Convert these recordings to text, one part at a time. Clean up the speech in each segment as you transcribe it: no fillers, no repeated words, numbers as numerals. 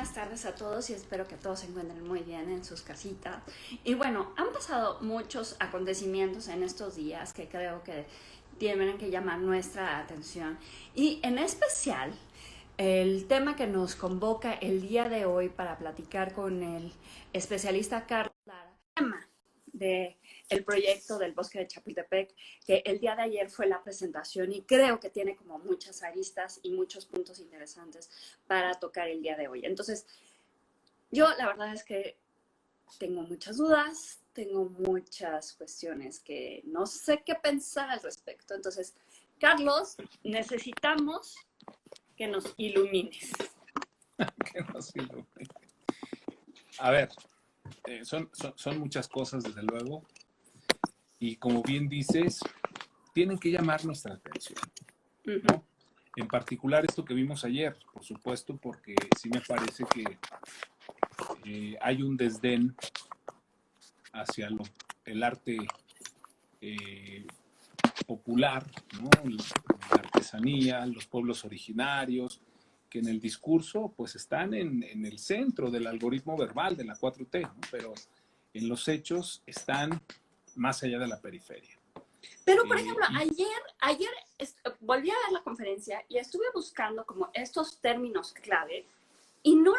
buenas tardes a todos y espero que todos se encuentren muy bien en sus casitas. Y bueno, han pasado muchos acontecimientos en estos días que creo que tienen que llamar nuestra atención. Y en especial, el tema que nos convoca el día de hoy para platicar con el especialista Carlos Lara, tema de el proyecto del Bosque de Chapultepec, que el día de ayer fue la presentación y creo que tiene como muchas aristas y muchos puntos interesantes para tocar el día de hoy. Entonces, yo la verdad es que tengo muchas dudas, tengo muchas cuestiones que no sé qué pensar al respecto. Entonces, Carlos, necesitamos que nos ilumines. Que nos ilumine. A ver, son muchas cosas, desde luego, y como bien dices, tienen que llamar nuestra atención, ¿no? En particular esto que vimos ayer, por supuesto, porque sí me parece que hay un desdén hacia el arte popular, ¿no? La artesanía, los pueblos originarios, que en el discurso pues están en el centro del algoritmo verbal de la 4T, ¿no? Pero en los hechos están más allá de la periferia. Pero, por ejemplo, ayer volví a ver la conferencia y estuve buscando como estos términos clave y no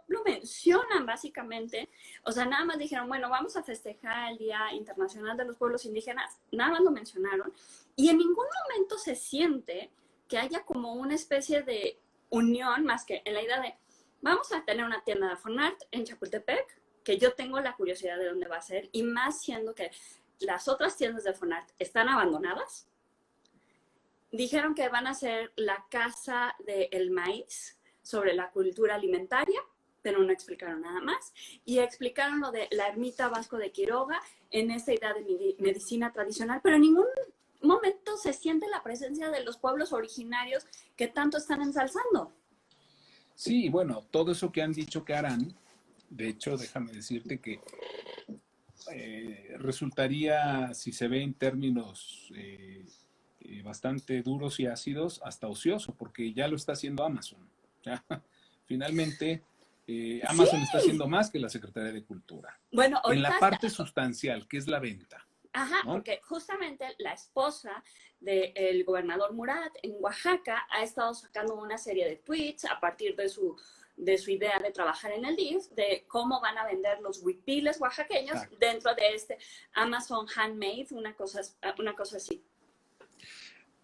lo mencionan básicamente. O sea, nada más dijeron, bueno, vamos a festejar el Día Internacional de los Pueblos Indígenas. Nada más lo mencionaron. Y en ningún momento se siente que haya como una especie de unión, más que en la idea de, vamos a tener una tienda de Fonart en Chapultepec, que yo tengo la curiosidad de dónde va a ser, y más siendo que las otras tiendas de Fonart están abandonadas. Dijeron que van a ser la casa del maíz sobre la cultura alimentaria, pero no explicaron nada más. Y explicaron lo de la ermita Vasco de Quiroga en esta idea de medicina tradicional, pero en ningún momento se siente la presencia de los pueblos originarios que tanto están ensalzando. Sí, bueno, todo eso que han dicho que harán, de hecho, déjame decirte que resultaría, si se ve en términos bastante duros y ácidos, hasta ocioso, porque ya lo está haciendo Amazon. ¿Ya? Finalmente, Amazon Sí. está haciendo más que la Secretaría de Cultura. Bueno, En ahorita la parte sustancial, que es la venta. Ajá, ¿no? porque justamente la esposa del gobernador Murat en Oaxaca ha estado sacando una serie de tweets a partir de su idea de trabajar en el DIF, de cómo van a vender los huipiles oaxaqueños dentro de este Amazon Handmade, una cosa así.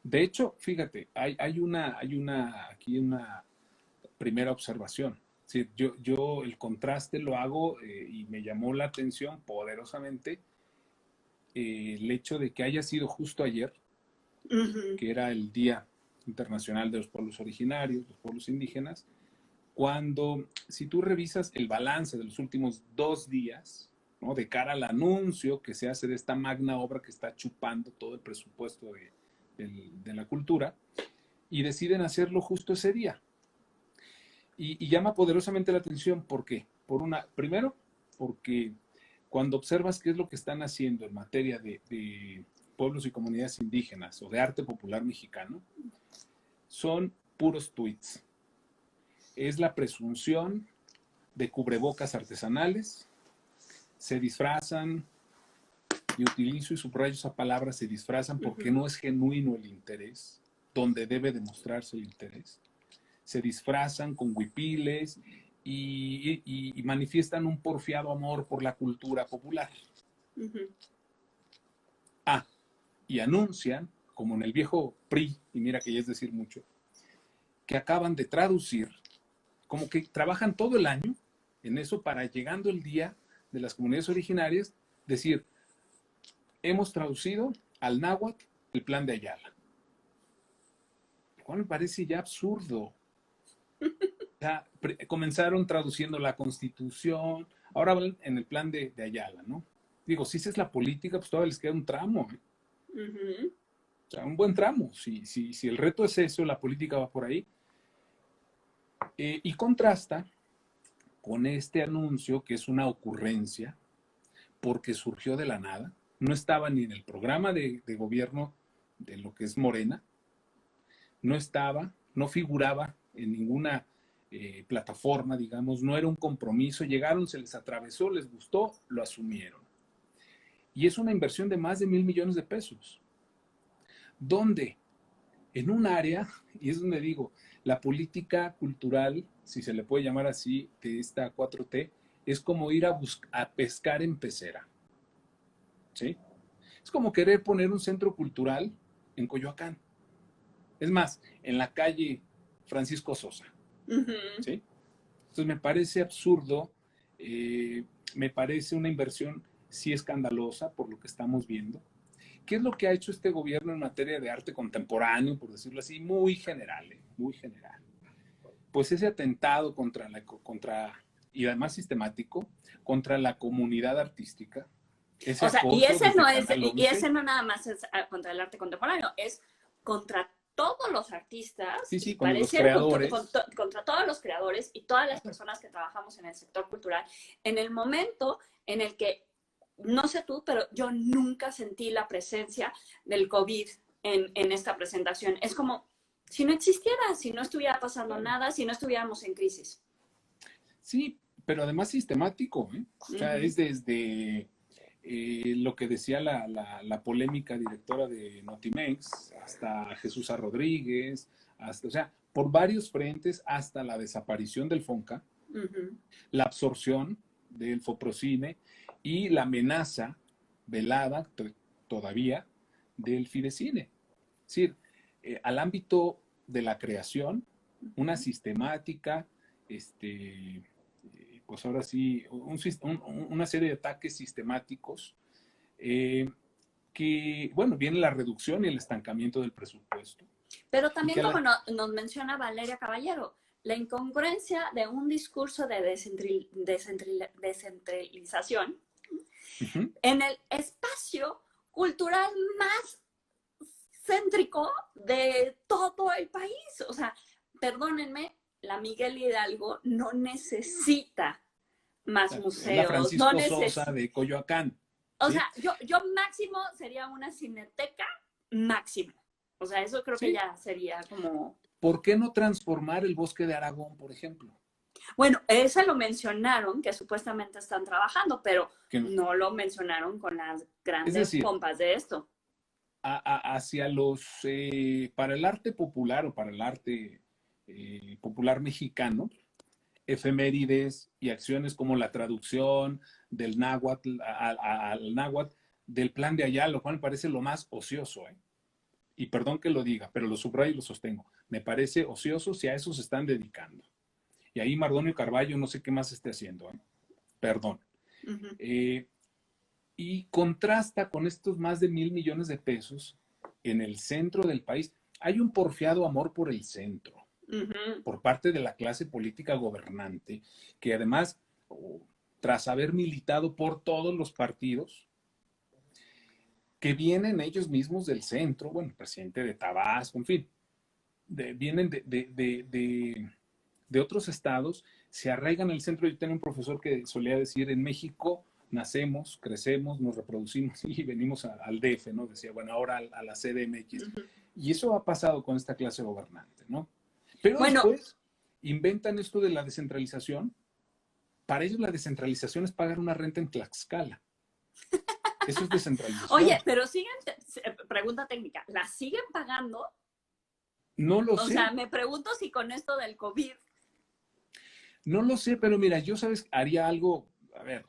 De hecho, fíjate, hay aquí una primera observación. Sí, yo el contraste lo hago y me llamó la atención poderosamente el hecho de que haya sido justo ayer, que era el Día Internacional de los Pueblos Originarios, los pueblos indígenas, cuando, si tú revisas el balance de los últimos 2 días, ¿no? De cara al anuncio que se hace de esta magna obra que está chupando todo el presupuesto de la cultura, y deciden hacerlo justo ese día. Y llama poderosamente la atención, ¿por qué? Primero, porque cuando observas qué es lo que están haciendo en materia de pueblos y comunidades indígenas o de arte popular mexicano, son puros tweets. Es la presunción de cubrebocas artesanales, se disfrazan, y utilizo y subrayo esa palabra, se disfrazan porque no es genuino el interés, donde debe demostrarse el interés. Se disfrazan con huipiles y manifiestan un porfiado amor por la cultura popular. Y anuncian, como en el viejo PRI, y mira que ya es decir mucho, que acaban de traducir, como que trabajan todo el año en eso para, llegando el día de las comunidades originarias, decir, hemos traducido al náhuatl el Plan de Ayala. Lo cual me parece ya absurdo. Ya comenzaron traduciendo la Constitución, ahora van en el Plan de Ayala, ¿no? Digo, si esa es la política, pues todavía les queda un tramo, ¿eh? O sea, un buen tramo. Si el reto es eso, la política va por ahí. Y contrasta con este anuncio, que es una ocurrencia, porque surgió de la nada, no estaba ni en el programa de gobierno de lo que es Morena, no figuraba en ninguna plataforma, digamos, no era un compromiso, llegaron, se les atravesó, les gustó, lo asumieron. Y es una inversión de más de 1,000 millones de pesos. ¿Dónde? En un área, y es donde digo, la política cultural, si se le puede llamar así, de esta 4T, es como ir a pescar en pecera. ¿Sí? Es como querer poner un centro cultural en Coyoacán. Es más, en la calle Francisco Sosa. ¿Sí? Entonces me parece absurdo, me parece una inversión sí escandalosa por lo que estamos viendo. ¿Qué es lo que ha hecho este gobierno en materia de arte contemporáneo, por decirlo así? Muy general, muy general. Pues ese atentado y además sistemático, contra la comunidad artística, ese O sea, y acoso ese desde no es, Canal y 11. ese no nada más es contra el arte contemporáneo, es contra todos los artistas, Sí, sí, y con los parece creadores. contra todos los creadores y todas las personas que trabajamos en el sector cultural, en el momento en el que, no sé tú, pero yo nunca sentí la presencia del COVID en esta presentación. Es como si no existiera, si no estuviera pasando nada, si no estuviéramos en crisis. Sí, pero además sistemático, ¿eh? O sea, es desde lo que decía la polémica directora de Notimex, hasta Jesús A. Rodríguez, o sea, por varios frentes, hasta la desaparición del FONCA, la absorción del Foprocine y la amenaza velada todavía del Fidecine. Es decir, al ámbito de la creación, una sistemática, pues ahora sí, una serie de ataques sistemáticos que, bueno, viene la reducción y el estancamiento del presupuesto. Pero también, como nos menciona Valeria Caballero, la incongruencia de un discurso de descentralización en el espacio cultural más céntrico de todo el país. O sea, perdónenme, la Miguel Hidalgo no necesita más museos. La Francisco Sosa de Coyoacán. O sea, yo máximo sería una cineteca, máximo. O sea, eso creo que ya sería como... ¿Por qué no transformar el Bosque de Aragón, por ejemplo? Bueno, ese lo mencionaron, que supuestamente están trabajando, pero no lo mencionaron con las grandes pompas de esto. Hacia para el arte popular o para el arte popular mexicano, efemérides y acciones como la traducción del náhuatl al náhuatl del Plan de Ayala, lo cual me parece lo más ocioso, ¿eh? Y perdón que lo diga, pero lo subrayo y lo sostengo. Me parece ocioso si a eso se están dedicando. Y ahí Mardonio Carballo no sé qué más esté haciendo, ¿eh? Perdón. Y contrasta con estos más de 1,000 millones de pesos en el centro del país. Hay un porfiado amor por el centro, por parte de la clase política gobernante, que además, tras haber militado por todos los partidos, que vienen ellos mismos del centro, bueno, el presidente de Tabasco, en fin, vienen de otros estados, se arraigan en el centro. Yo tenía un profesor que solía decir, en México nacemos, crecemos, nos reproducimos y venimos al DF, ¿no? Decía, bueno, ahora a la CDMX. Y eso ha pasado con esta clase gobernante, ¿no? Pero después inventan esto de la descentralización. Para ellos la descentralización es pagar una renta en Tlaxcala. Eso es descentralización. Oye, pero siguen, pregunta técnica, ¿la siguen pagando? No lo sé. O sea, me pregunto si con esto del COVID. No lo sé, pero mira, yo, ¿sabes? Haría algo, a ver,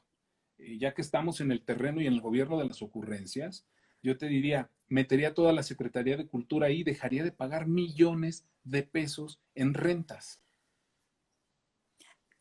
ya que estamos en el terreno y en el gobierno de las ocurrencias, yo te diría, metería toda la Secretaría de Cultura ahí, dejaría de pagar millones de pesos en rentas.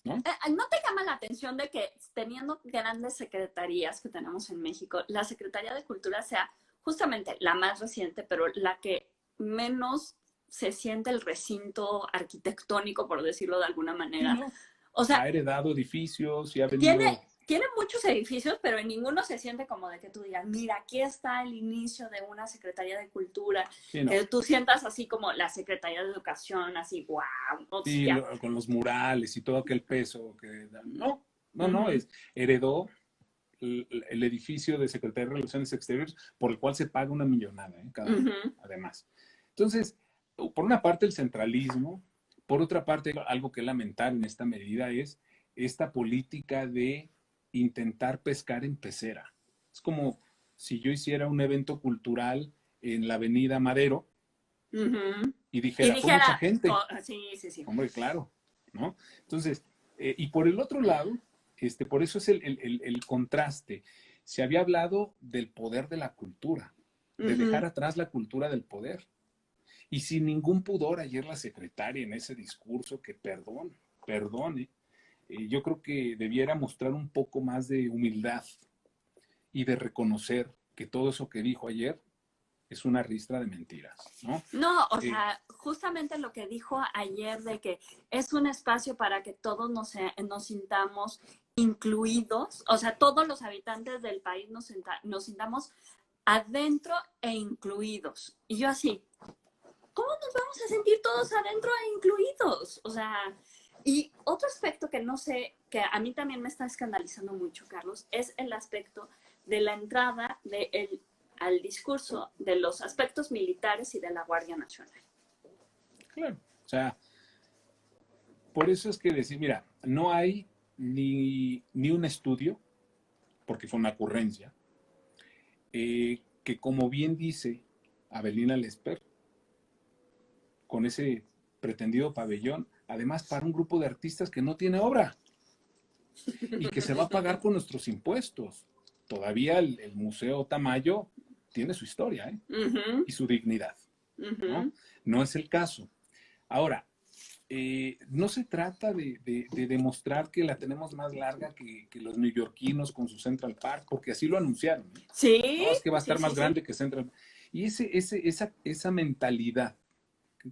¿No? ¿No te llama la atención de que teniendo grandes secretarías que tenemos en México, la Secretaría de Cultura sea justamente la más reciente, pero la que menos se siente el recinto arquitectónico, por decirlo de alguna manera? Sí, ¿no? O sea, ha heredado edificios y ha venido... Tiene muchos edificios, pero en ninguno se siente como de que tú digas, mira, aquí está el inicio de una Secretaría de Cultura. Sí, no. Que tú sientas así como la Secretaría de Educación, así, wow. Sí, con los murales y todo aquel peso que no, heredó el edificio de Secretaría de Relaciones Exteriores, por el cual se paga una millonada, cada año, además. Entonces, por una parte el centralismo, Por otra parte, algo que lamentar en esta medida es esta política de intentar pescar en pecera. Es como si yo hiciera un evento cultural en la Avenida Madero Ujú. y Y dijera, fue mucha dijera, gente. sí, sí, sí. Hombre, claro, ¿no? Entonces, y por el otro lado, por eso es el contraste. Se había hablado del poder de la cultura, de Ujú. dejar atrás la cultura del poder. Y sin ningún pudor ayer la secretaria en ese discurso, que perdone, yo creo que debiera mostrar un poco más de humildad y de reconocer que todo eso que dijo ayer es una ristra de mentiras, ¿no? No, o Eh, sea, justamente lo que dijo ayer de que es un espacio para que todos nos sintamos incluidos, o sea, todos los habitantes del país nos sintamos adentro e incluidos. Y yo así, ¿cómo nos vamos a sentir todos adentro e incluidos? O sea, y otro aspecto que no sé, que a mí también me está escandalizando mucho, Carlos, es el aspecto de la entrada al discurso de los aspectos militares y de la Guardia Nacional. claro, o sea, por eso es que decir, mira, no hay ni un estudio, porque fue una ocurrencia, que como bien dice Avelina Lesper, con ese pretendido pabellón, además para un grupo de artistas que no tiene obra y que se va a pagar con nuestros impuestos. Todavía el Museo Tamayo tiene su historia, ¿eh? Ujú, Y su dignidad, ¿no? ujú. No es el caso. Ahora, no se trata de demostrar que la tenemos más larga que los neoyorquinos con su Central Park, porque así lo anunciaron, ¿eh? Sí, No, es que va a sí, estar sí, más sí. grande que Central. Y esa mentalidad,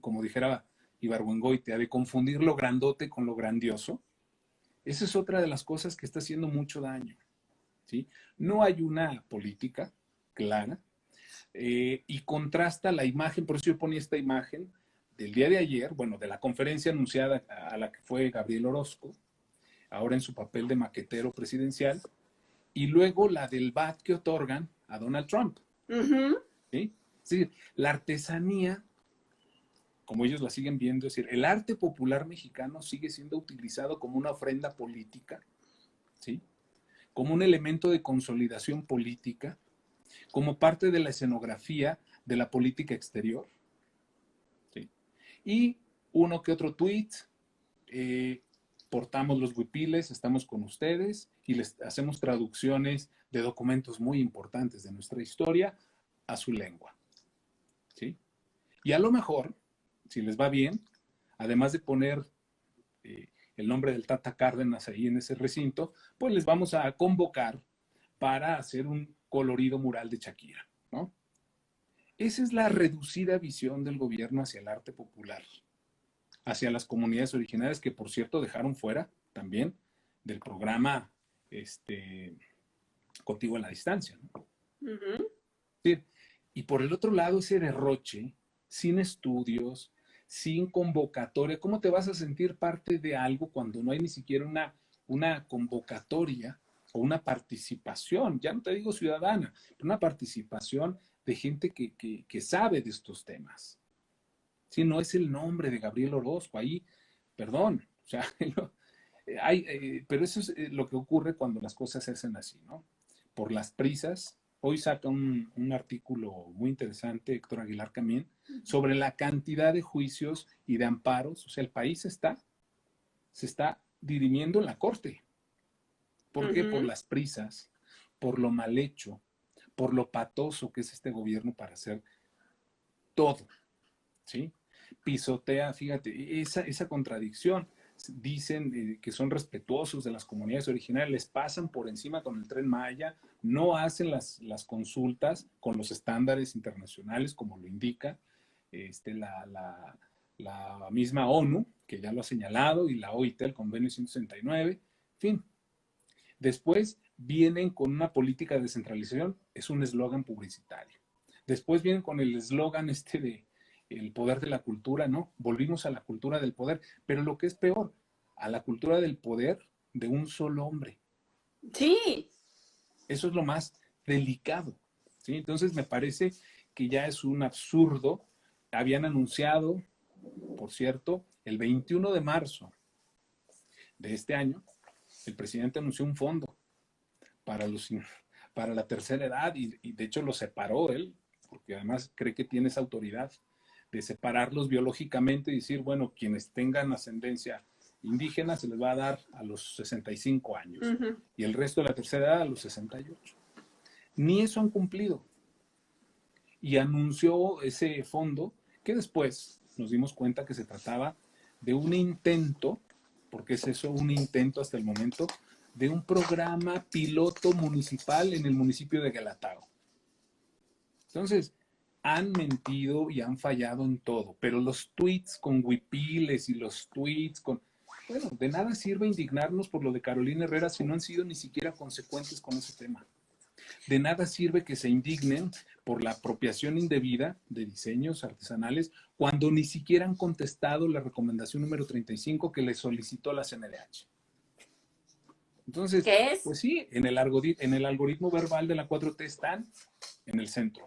como dijera Ibargüengoitia, de confundir lo grandote con lo grandioso, esa es otra de las cosas que está haciendo mucho daño, ¿sí? No hay una política clara, y contrasta la imagen, por eso yo ponía esta imagen del día de ayer, bueno, de la conferencia anunciada a la que fue Gabriel Orozco, ahora en su papel de maquetero presidencial, y luego la del VAT que otorgan a Donald Trump, Ujú. ¿sí? Es decir, la artesanía, como ellos la siguen viendo, es decir, el arte popular mexicano sigue siendo utilizado como una ofrenda política, ¿sí? Como un elemento de consolidación política, como parte de la escenografía de la política exterior, ¿sí? Y uno que otro tweet, eh, portamos los huipiles, estamos con ustedes y les hacemos traducciones de documentos muy importantes de nuestra historia a su lengua, ¿sí? Y a lo mejor, si les va bien, además de poner el nombre del Tata Cárdenas ahí en ese recinto, pues les vamos a convocar para hacer un colorido mural de Shakira, ¿no? Esa es la reducida visión del gobierno hacia el arte popular, hacia las comunidades originarias, que por cierto dejaron fuera también del programa Contigo a la Distancia, ¿no? Ujú. Sí. Y por el otro lado, ese derroche, sin estudios, sin convocatoria, ¿cómo te vas a sentir parte de algo cuando no hay ni siquiera una convocatoria o una participación? Ya no te digo ciudadana, pero una participación de gente que sabe de estos temas. Sí, no es el nombre de Gabriel Orozco ahí, perdón, o sea, pero eso es lo que ocurre cuando las cosas se hacen así, ¿no? Por las prisas. Hoy saca un artículo muy interesante, Héctor Aguilar Camín, sobre la cantidad de juicios y de amparos. O sea, el país se está dirimiendo en la corte. ¿Por qué? Por Ujú. las prisas, por lo mal hecho, por lo patoso que es este gobierno para hacer todo, ¿sí? Pisotea, fíjate, esa contradicción. Dicen que son respetuosos de las comunidades originales, les pasan por encima con el Tren Maya, no hacen las consultas con los estándares internacionales como lo indica la misma ONU, que ya lo ha señalado, y la OIT, el convenio 169, en fin. Después vienen con una política de descentralización, es un eslogan publicitario. Después vienen con el eslogan de el poder de la cultura, ¿no? Volvimos a la cultura del poder, pero lo que es peor, a la cultura del poder de un solo hombre. Sí. Eso es lo más delicado, ¿sí? Entonces me parece que ya es un absurdo. Habían anunciado, por cierto, El 21 de marzo de este año, el presidente anunció un fondo para, para la tercera edad y de hecho lo separó él, porque además cree que tiene esa autoridad de separarlos biológicamente y decir, bueno, quienes tengan ascendencia indígena se les va a dar a los 65 años y el resto de la tercera edad a los 68. Ni eso han cumplido. Y anunció ese fondo que después nos dimos cuenta que se trataba de un intento, porque es eso, un intento hasta el momento, de un programa piloto municipal en el municipio de Guelatao. Entonces, han mentido y han fallado en todo, pero los tweets con huipiles y los tweets con... Bueno, de nada sirve indignarnos por lo de Carolina Herrera si no han sido ni siquiera consecuentes con ese tema. De nada sirve que se indignen por la apropiación indebida de diseños artesanales cuando ni siquiera han contestado la recomendación número 35 que le solicitó la CNDH. Entonces, ¿Qué es? pues sí, en el algoritmo verbal de la 4T están en el centro.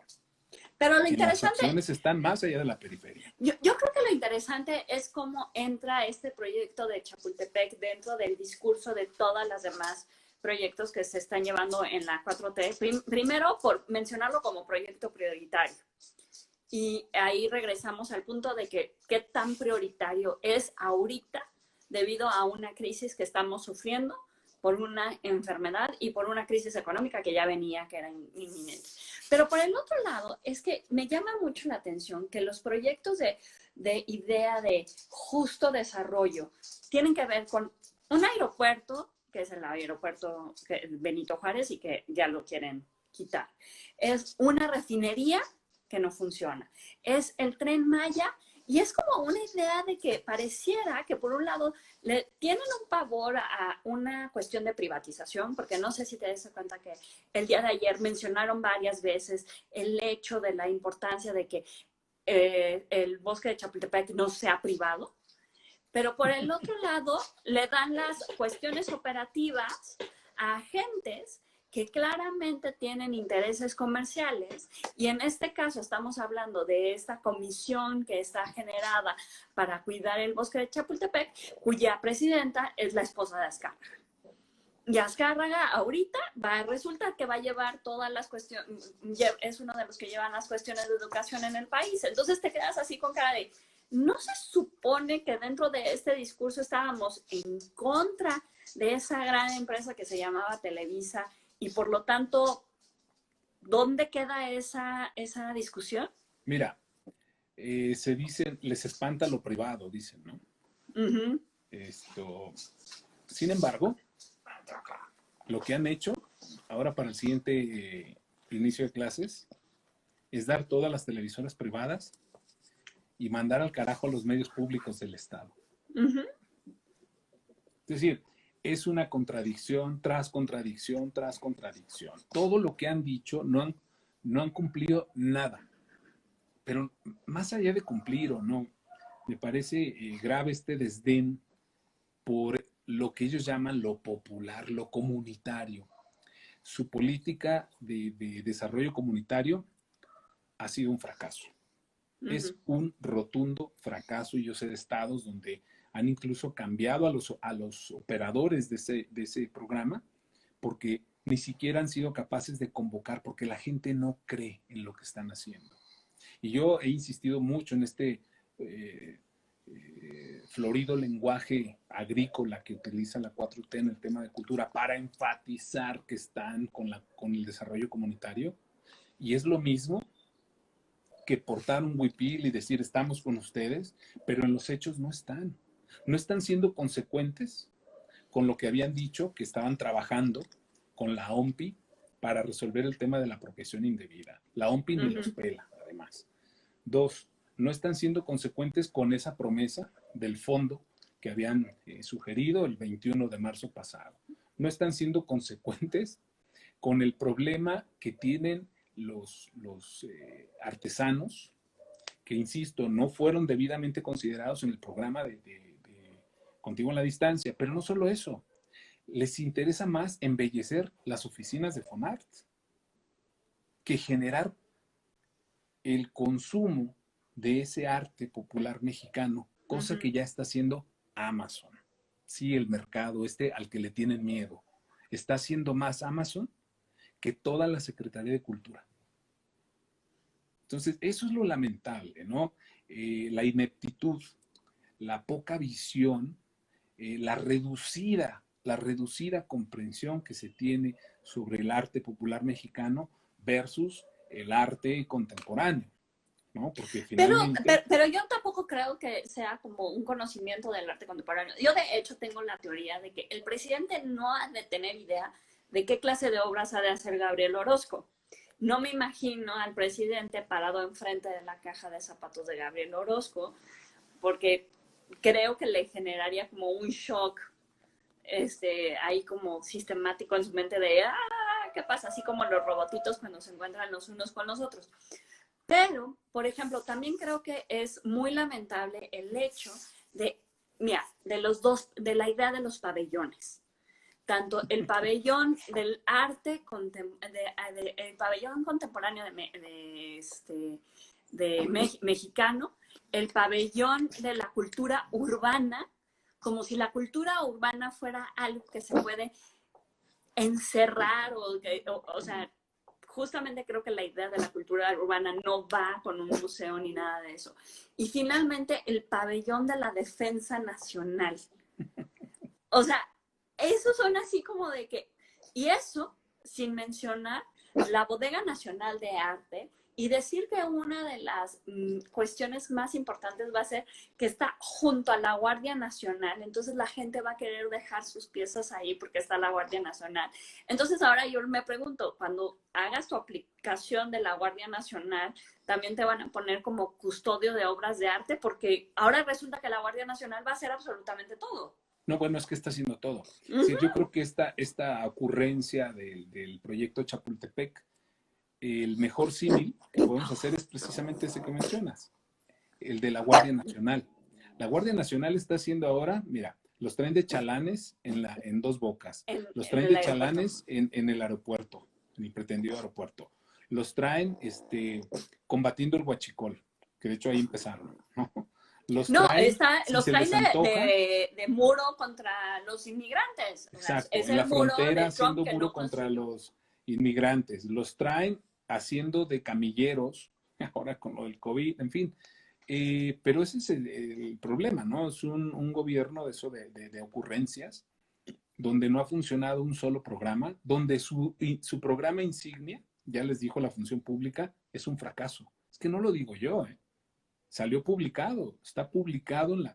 Pero lo Las interesante, acciones están más allá de la periferia. yo creo que lo interesante es cómo entra este proyecto de Chapultepec dentro del discurso de todas las demás proyectos que se están llevando en la 4T. Primero, por mencionarlo como proyecto prioritario. Y ahí regresamos al punto de que qué tan prioritario es ahorita debido a una crisis que estamos sufriendo por una enfermedad y por una crisis económica que ya venía, que era inminente. Pero por el otro lado, es que me llama mucho la atención que los proyectos de idea de justo desarrollo tienen que ver con un aeropuerto, que es el aeropuerto Benito Juárez y que ya lo quieren quitar. Es una refinería que no funciona. Es el Tren Maya. Y es como una idea de que pareciera que por un lado le tienen un pavor a una cuestión de privatización, porque no sé si te das cuenta que el día de ayer mencionaron varias veces el hecho de la importancia de que el bosque de Chapultepec no sea privado, pero por el otro lado le dan las cuestiones operativas a agentes que claramente tienen intereses comerciales y en este caso estamos hablando de esta comisión que está generada para cuidar el bosque de Chapultepec, cuya presidenta es la esposa de Azcárraga. Y Azcárraga ahorita va a resultar que va a llevar todas las cuestiones, es uno de los que llevan las cuestiones de educación en el país. Entonces te quedas así con cara de, ¿no se supone que dentro de este discurso estábamos en contra de esa gran empresa que se llamaba Televisa? Y por lo tanto, ¿dónde queda esa discusión? Mira, se dicen, les espanta lo privado, dicen, ¿no? Sin embargo, lo que han hecho ahora para el siguiente inicio de clases es dar todas las televisoras privadas y mandar al carajo a los medios públicos del Estado. Es decir, es una contradicción tras contradicción tras contradicción. Todo lo que han dicho no han cumplido nada. Pero más allá de cumplir o no, me parece grave este desdén por lo que ellos llaman lo popular, lo comunitario. Su política de desarrollo comunitario ha sido un fracaso. Es un rotundo fracaso y yo sé de estados donde han incluso cambiado a los operadores de ese programa porque ni siquiera han sido capaces de convocar porque la gente no cree en lo que están haciendo. Y yo he insistido mucho en este florido lenguaje agrícola que utiliza la 4T en el tema de cultura para enfatizar que están con el desarrollo comunitario. Y es lo mismo que portar un huipil y decir estamos con ustedes, pero en los hechos no están. No están siendo consecuentes con lo que habían dicho, que estaban trabajando con la OMPI para resolver el tema de la apropiación indebida. La OMPI ni los pela, además. 2, no están siendo consecuentes con esa promesa del fondo que habían sugerido el 21 de marzo pasado. No están siendo consecuentes con el problema que tienen los artesanos, que insisto, no fueron debidamente considerados en el programa de Contigo en la Distancia, pero no solo eso, les interesa más embellecer las oficinas de Fonart que generar el consumo de ese arte popular mexicano cosa Ujú. que ya está haciendo Amazon. Sí, el mercado al que le tienen miedo. Está haciendo más Amazon que toda la Secretaría de Cultura. Entonces, eso es lo lamentable, ¿no? La ineptitud, la poca visión, la reducida comprensión que se tiene sobre el arte popular mexicano versus el arte contemporáneo, ¿no? Porque Pero, finalmente, pero yo tampoco creo que sea como un conocimiento del arte contemporáneo. Yo de hecho tengo la teoría de que el presidente no ha de tener idea de qué clase de obras ha de hacer Gabriel Orozco. No me imagino al presidente parado enfrente de la caja de zapatos de Gabriel Orozco, porque creo que le generaría como un shock ahí como sistemático en su mente de, ¿qué pasa? Así como los robotitos cuando se encuentran los unos con los otros. Pero, por ejemplo, también creo que es muy lamentable el hecho de, mira, de la idea de los pabellones. Tanto el pabellón del arte, el pabellón contemporáneo mexicano, el pabellón de la cultura urbana, como si la cultura urbana fuera algo que se puede encerrar o sea, justamente creo que la idea de la cultura urbana no va con un museo ni nada de eso. Y finalmente el pabellón de la defensa nacional. O sea, esos son así como de que, y eso sin mencionar la Bodega Nacional de Arte y decir que una de las cuestiones más importantes va a ser que está junto a la Guardia Nacional, entonces la gente va a querer dejar sus piezas ahí porque está la Guardia Nacional. Entonces ahora yo me pregunto, cuando hagas tu aplicación de la Guardia Nacional, también te van a poner como custodio de obras de arte, porque ahora resulta que la Guardia Nacional va a hacer absolutamente todo. no, bueno, es que está haciendo todo. Uh Sí, yo creo que esta ocurrencia del proyecto Chapultepec, el mejor símil que podemos hacer es precisamente ese que mencionas, el de la Guardia Nacional. La Guardia Nacional está haciendo ahora, mira, los traen de chalanes en Dos Bocas, los en traen el de aeropuerto. chalanes en el aeropuerto, en el pretendido aeropuerto. Los traen combatiendo el huachicol, que de hecho ahí empezaron, ¿no? Los No, traen, si los se traen les antoja, de muro contra los inmigrantes. O sea, exacto, es en la el muro frontera de Trump haciendo que muro no contra construyó. los inmigrantes, los traen haciendo de camilleros, ahora con lo del COVID, en fin. Pero ese es el problema, ¿no? Es un gobierno de eso, de ocurrencias, donde no ha funcionado un solo programa, donde su programa insignia, ya les dijo la función pública, es un fracaso. Es que no lo digo yo, ¿eh? Salió publicado, está publicado en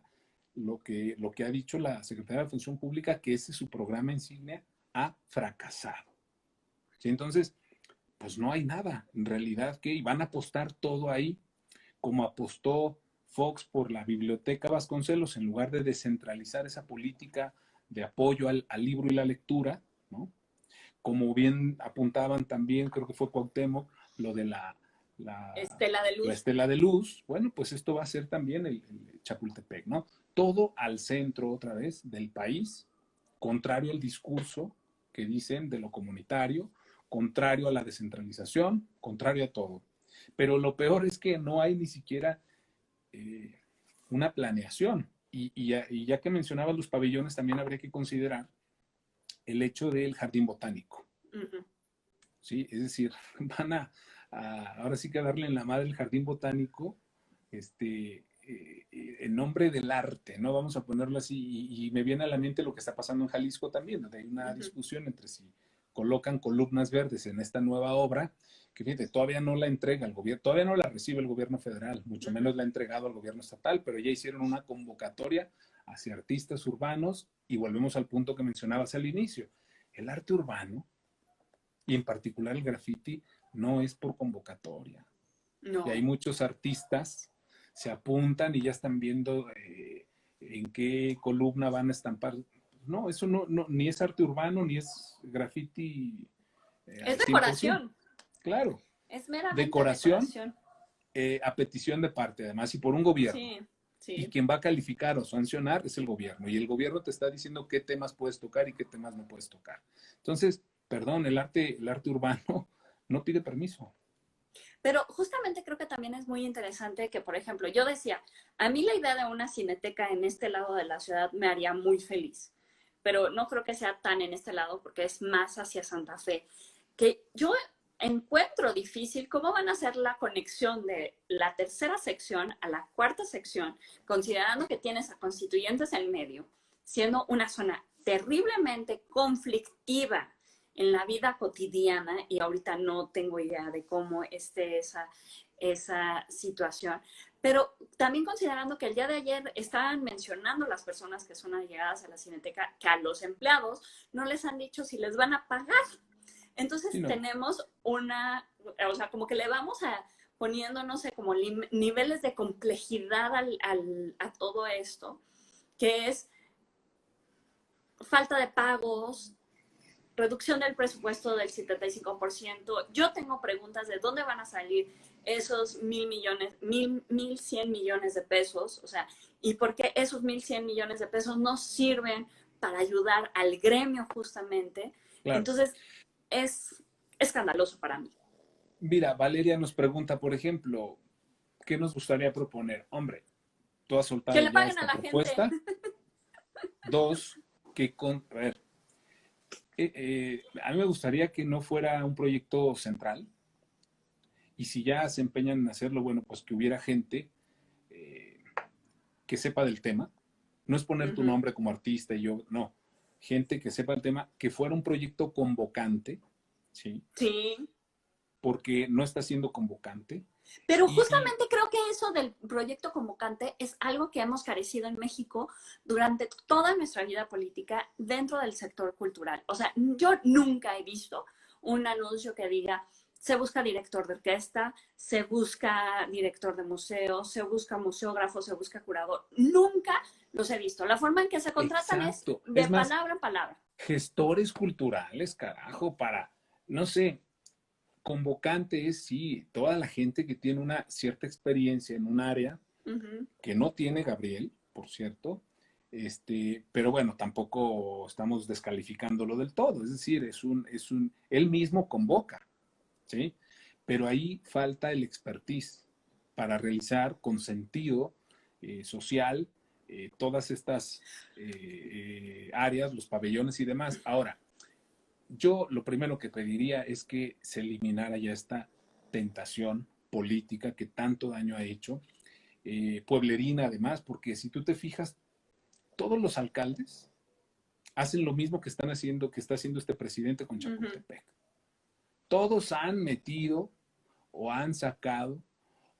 lo que ha dicho la Secretaría de Función Pública, que ese su programa insignia ha fracasado. ¿Sí? Entonces, pues no hay nada, en realidad, que van a apostar todo ahí, como apostó Fox por la Biblioteca Vasconcelos, en lugar de descentralizar esa política de apoyo al libro y la lectura, ¿no? Como bien apuntaban también, creo que fue Cuauhtémoc, lo de Estela de la luz. estela de luz. Bueno, pues esto va a ser también el Chapultepec, ¿no? Todo al centro otra vez del país, contrario al discurso que dicen de lo comunitario, contrario a la descentralización, contrario a todo. Pero lo peor es que no hay ni siquiera una planeación. Y ya que mencionabas los pabellones, también habría que considerar el hecho del jardín botánico. Uh -huh. ¿Sí? Es decir, van ahora sí que a darle en la madre el jardín botánico, en nombre del arte, ¿no? Vamos a ponerlo así, y me viene a la mente lo que está pasando en Jalisco también, donde hay una Uh -huh. discusión entre si colocan columnas verdes en esta nueva obra, que fíjate, todavía no la entrega el gobierno, todavía no la recibe el gobierno federal, mucho menos la ha entregado al gobierno estatal, pero ya hicieron una convocatoria hacia artistas urbanos, y volvemos al punto que mencionabas al inicio, el arte urbano, y en particular el graffiti, no es por convocatoria. Y hay No. muchos artistas, se apuntan y ya están viendo en qué columna van a estampar. No, eso no, ni es arte urbano, ni es graffiti Es al 100%. decoración. Claro, Es meramente decoración decoración. a petición de parte, además, y por un gobierno. Sí, Y sí. quien va a calificar o sancionar es el gobierno. Y el gobierno te está diciendo qué temas puedes tocar y qué temas no puedes tocar. Entonces, perdón, el arte urbano no pide permiso. Pero justamente creo que también es muy interesante que, por ejemplo, yo decía, a mí la idea de una cineteca en este lado de la ciudad me haría muy feliz, pero no creo que sea tan en este lado porque es más hacia Santa Fe, que yo encuentro difícil cómo van a hacer la conexión de la tercera sección a la cuarta sección, considerando que tienes a Constituyentes en medio, siendo una zona terriblemente conflictiva en la vida cotidiana, y ahorita no tengo idea de cómo esté esa situación, pero también considerando que el día de ayer estaban mencionando las personas que son allegadas a la Cineteca que a los empleados no les han dicho si les van a pagar. Sí, Entonces no. tenemos o sea, como que le vamos poniendo, no sé, como niveles de complejidad a todo esto, que es falta de pagos, reducción del presupuesto del 75%. Yo tengo preguntas de dónde van a salir esos 1,100 millones de pesos, o sea, y por qué esos 1,100 millones de pesos no sirven para ayudar al gremio justamente. Claro. Entonces, es escandaloso para mí. Mira, Valeria nos pregunta, por ejemplo, ¿qué nos gustaría proponer? Hombre, tú has Que soltado le ya paguen a esta la gente. propuesta. Dos, a ver, a mí me gustaría que no fuera un proyecto central, y si ya se empeñan en hacerlo, bueno, pues que hubiera gente eh, que sepa del tema. No es poner tu Ujú. nombre como artista y yo, no. Gente que sepa el tema, que fuera un proyecto convocante, ¿sí? Sí, Porque no está siendo convocante. pero Y justamente creo que eso del proyecto convocante es algo que hemos carecido en México durante toda nuestra vida política dentro del sector cultural. O sea, yo nunca he visto un anuncio que diga, se busca director de orquesta, se busca director de museo, se busca museógrafo, se busca curador. Nunca los he visto. La forma en que se contratan es exacto. de Es más, palabra en palabra. gestores culturales, carajo, para, no sé, convocante es sí, toda la gente que tiene una cierta experiencia en un área Ujú. que no tiene Gabriel, por cierto, pero bueno, tampoco estamos descalificándolo del todo, es decir, él mismo convoca, ¿sí? Pero ahí falta el expertise para realizar con sentido social todas estas áreas, los pabellones y demás. Ahora, yo lo primero que pediría es que se eliminara ya esta tentación política que tanto daño ha hecho, pueblerina además, porque si tú te fijas, todos los alcaldes hacen lo mismo que están haciendo, que está haciendo este presidente con Ujú. Chapultepec. Todos han metido o han sacado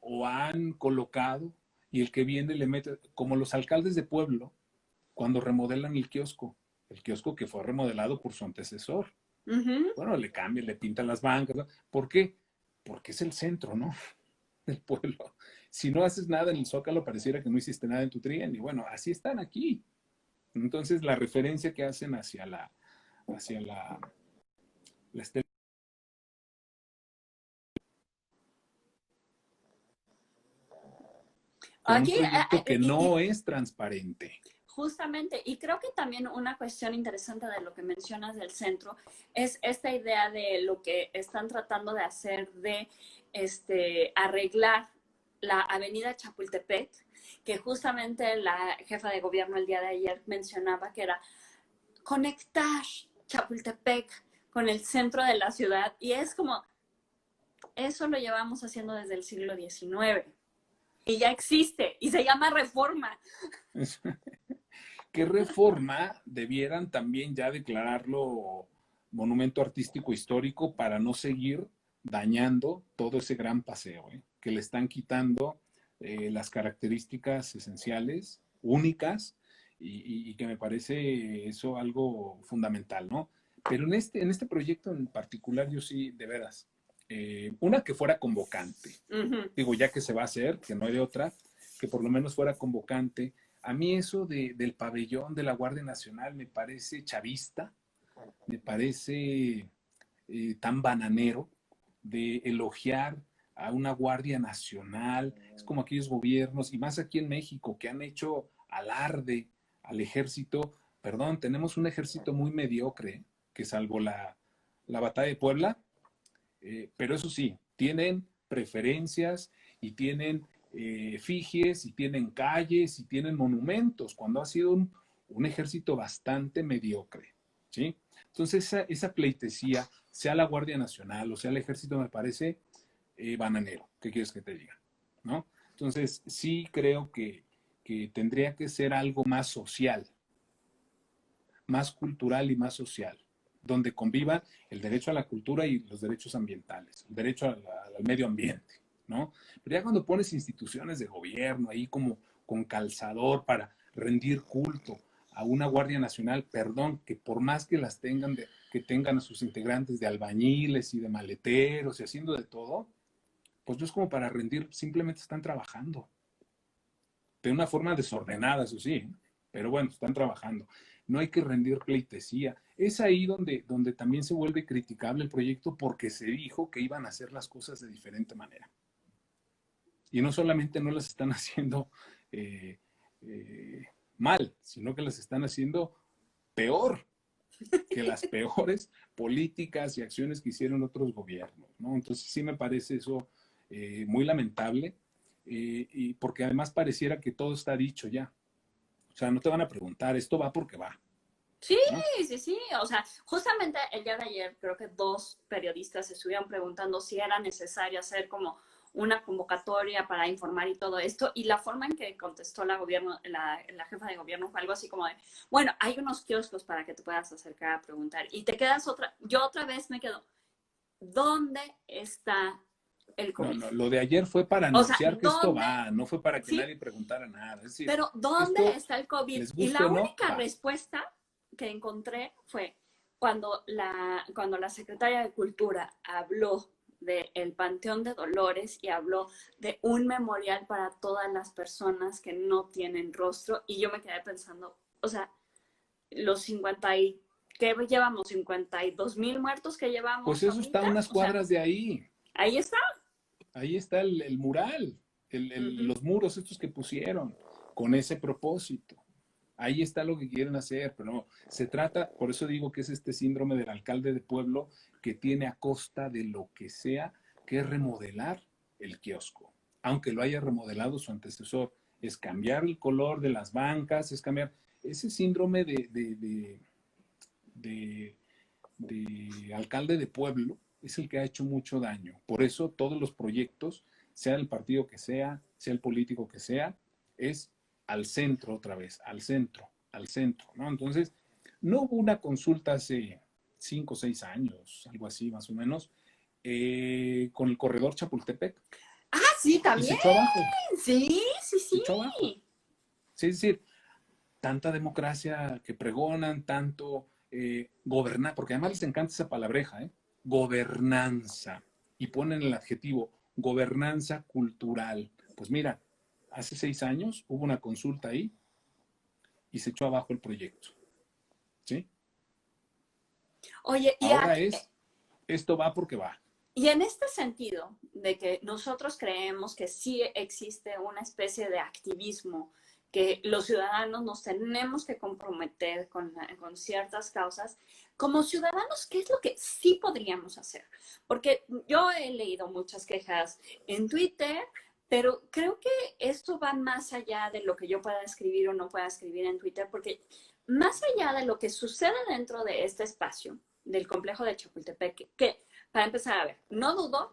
o han colocado, y el que viene le mete, como los alcaldes de pueblo, cuando remodelan el kiosco que fue remodelado por su antecesor. Ujú. Bueno, le cambian, le pintan las bancas, ¿no? ¿Por qué? Porque es el centro, ¿no? Del pueblo. Si no haces nada en el Zócalo, pareciera que no hiciste nada en tu trienio. Bueno, así están aquí. Entonces, la referencia que hacen hacia la con un Aquí, proyecto que y no es transparente. justamente, y creo que también una cuestión interesante de lo que mencionas del centro es esta idea de lo que están tratando de hacer de arreglar la avenida Chapultepec, que justamente la jefa de gobierno el día de ayer mencionaba que era conectar Chapultepec con el centro de la ciudad, y es como, eso lo llevamos haciendo desde el siglo XIX y ya existe y se llama reforma. ¿Qué reforma debieran también ya declararlo monumento artístico histórico para no seguir dañando todo ese gran paseo, que le están quitando las características esenciales, únicas, y que me parece eso algo fundamental, ¿no? Pero en este proyecto en particular, yo sí, de veras, una que fuera convocante, Ujú. digo, ya que se va a hacer, que no hay de otra, que por lo menos fuera convocante. A mí eso del pabellón de la Guardia Nacional me parece chavista, me parece tan bananero de elogiar a una Guardia Nacional. Es como aquellos gobiernos, y más aquí en México, que han hecho alarde al ejército. Perdón, tenemos un ejército muy mediocre, que salvo la batalla de Puebla, pero eso sí, tienen preferencias y tienen efigies y tienen calles y tienen monumentos, cuando ha sido un ejército bastante mediocre, ¿sí? Entonces esa pleitesía, sea la Guardia Nacional o sea el ejército, me parece bananero. ¿Qué quieres que te diga? ¿No? Entonces sí creo que tendría que ser algo más social, más cultural y más social, donde convivan el derecho a la cultura y los derechos ambientales, el derecho al medio ambiente, ¿no? Pero ya cuando pones instituciones de gobierno ahí como con calzador para rendir culto a una Guardia Nacional, perdón, que por más que las tengan, que tengan a sus integrantes de albañiles y de maleteros y haciendo de todo, pues no es como para rendir, simplemente están trabajando. De una forma desordenada, eso sí, pero bueno, están trabajando. No hay que rendir pleitesía. Es ahí donde también se vuelve criticable el proyecto porque se dijo que iban a hacer las cosas de diferente manera. Y no solamente no las están haciendo eh, mal, sino que las están haciendo peor que las peores políticas y acciones que hicieron otros gobiernos, ¿no? Entonces sí me parece eso muy lamentable y porque además pareciera que todo está dicho ya. O sea, no te van a preguntar, esto va porque va, Sí, ¿no? sí, sí. O sea, justamente el día de ayer creo que 2 periodistas se estuvieron preguntando si era necesario hacer como una convocatoria para informar y todo esto. Y la forma en que contestó la jefa de gobierno fue algo así como de, bueno, hay unos kioscos para que te puedas acercar a preguntar. Y te quedas yo otra vez me quedo, ¿dónde está el No, COVID? no, lo de ayer fue para O sea, anunciar que esto ¿dónde? va, no fue para que Sí, nadie preguntara nada. Es decir, pero ¿dónde esto, está el COVID? les Y guste la o no, única va. respuesta que encontré fue cuando la secretaria de Cultura habló del Panteón de Dolores y habló de un memorial para todas las personas que no tienen rostro. Y yo me quedé pensando, o sea, los 50 y, ¿qué llevamos? 52,000 muertos que Pues llevamos eso está a ahorita. unas O sea, cuadras de ahí. ahí está. Ahí está el mural, Ujú. los muros estos que pusieron con ese propósito. Ahí está lo que quieren hacer, pero no, se trata, por eso digo que es este síndrome del alcalde de pueblo que tiene a costa de lo que sea que remodelar el kiosco, aunque lo haya remodelado su antecesor. Es cambiar el color de las bancas, es cambiar ese síndrome de, de alcalde de pueblo es el que ha hecho mucho daño. Por eso todos los proyectos, sea el partido que sea el político que sea, es al centro otra vez, al centro, ¿no? Entonces, no hubo una consulta hace 5 o 6 años, algo así más o menos, con el corredor Chapultepec Ah, sí, y se también. echó abajo, Sí, sí, se echó abajo. sí. Sí, es decir, tanta democracia que pregonan, tanto gobernar, porque además les encanta esa palabreja, ¿eh? Gobernanza, y ponen el adjetivo gobernanza cultural. Pues mira, hace 6 años hubo una consulta ahí y se echó abajo el proyecto, ¿sí? Oye, Ahora esto va porque va. y en este sentido, de que nosotros creemos que sí existe una especie de activismo, que los ciudadanos nos tenemos que comprometer con ciertas causas, como ciudadanos, ¿qué es lo que sí podríamos hacer? Porque yo he leído muchas quejas en Twitter, pero creo que esto va más allá de lo que yo pueda escribir o no pueda escribir en Twitter, porque más allá de lo que sucede dentro de este espacio, del complejo de Chapultepec, que para empezar, a ver, no dudo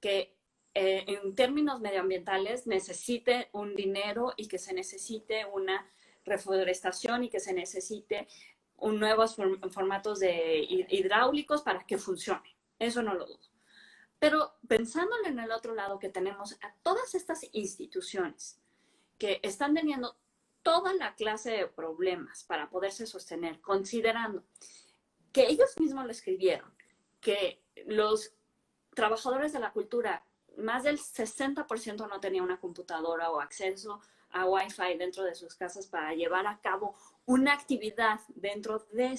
que en términos medioambientales necesite un dinero y que se necesite una reforestación y que se necesite nuevos formatos de hidráulicos para que funcione. Eso no lo dudo. Pero pensándolo en el otro lado, que tenemos a todas estas instituciones que están teniendo toda la clase de problemas para poderse sostener, considerando que ellos mismos lo escribieron, que los trabajadores de la cultura, más del 60% no tenía una computadora o acceso a Wi-Fi dentro de sus casas para llevar a cabo una actividad dentro de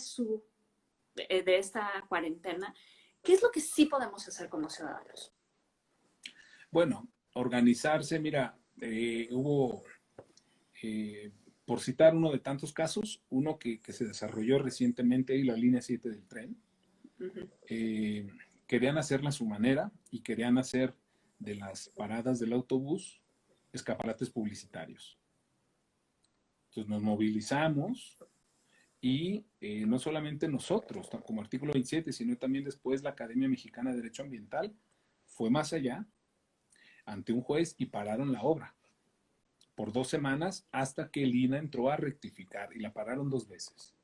esta cuarentena. ¿Qué es lo que sí podemos hacer como ciudadanos? Bueno, organizarse, mira, hubo, por citar uno de tantos casos, uno que se desarrolló recientemente y la línea 7 del tren, Uh -huh. eh, querían hacerla a su manera y querían hacer de las paradas del autobús escaparates publicitarios. Entonces nos movilizamos y no solamente nosotros, como artículo 27, sino también después la Academia Mexicana de Derecho Ambiental fue más allá ante un juez y pararon la obra por 2 semanas hasta que el INAH entró a rectificar y la pararon 2 veces.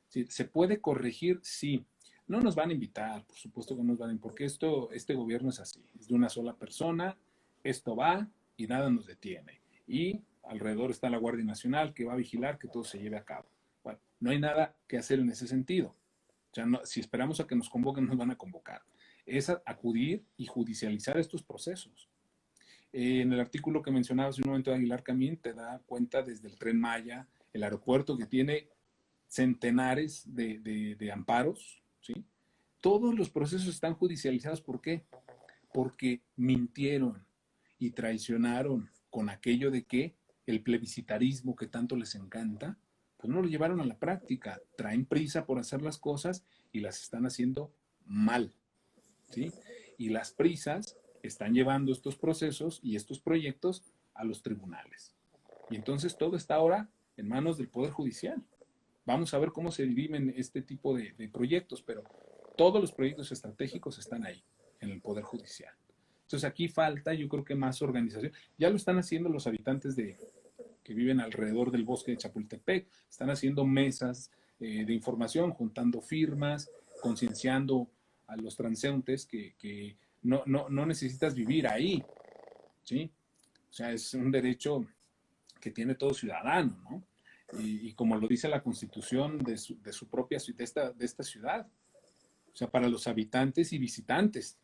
¿Sí? ¿Se puede corregir? Sí. No nos van a invitar, por supuesto que no nos van a invitar, porque este gobierno es así, es de una sola persona, esto va y nada nos detiene. Y alrededor está la Guardia Nacional que va a vigilar que todo se lleve a cabo. Bueno, no hay nada que hacer en ese sentido. O sea, no, si esperamos a que nos convoquen, nos van a convocar. Es acudir y judicializar estos procesos. En el artículo que mencionaba hace un momento de Aguilar Camín, te da cuenta desde el Tren Maya, el aeropuerto que tiene centenares de amparos, ¿sí? Todos los procesos están judicializados. ¿Por qué? Porque mintieron y traicionaron con aquello de que el plebiscitarismo que tanto les encanta, pues no lo llevaron a la práctica. Traen prisa por hacer las cosas y las están haciendo mal, ¿sí? Y las prisas están llevando estos procesos y estos proyectos a los tribunales. Y entonces todo está ahora en manos del Poder Judicial. Vamos a ver cómo se dividen este tipo de proyectos, pero todos los proyectos estratégicos están ahí, en el Poder Judicial. Entonces aquí falta, yo creo que más organización. Ya lo están haciendo los habitantes que viven alrededor del bosque de Chapultepec, están haciendo mesas de información, juntando firmas, concienciando a los transeúntes que no necesitas vivir ahí, ¿sí? O sea, es un derecho que tiene todo ciudadano, ¿no? Y como lo dice la Constitución de su propia de esta ciudad, o sea, para los habitantes y visitantes,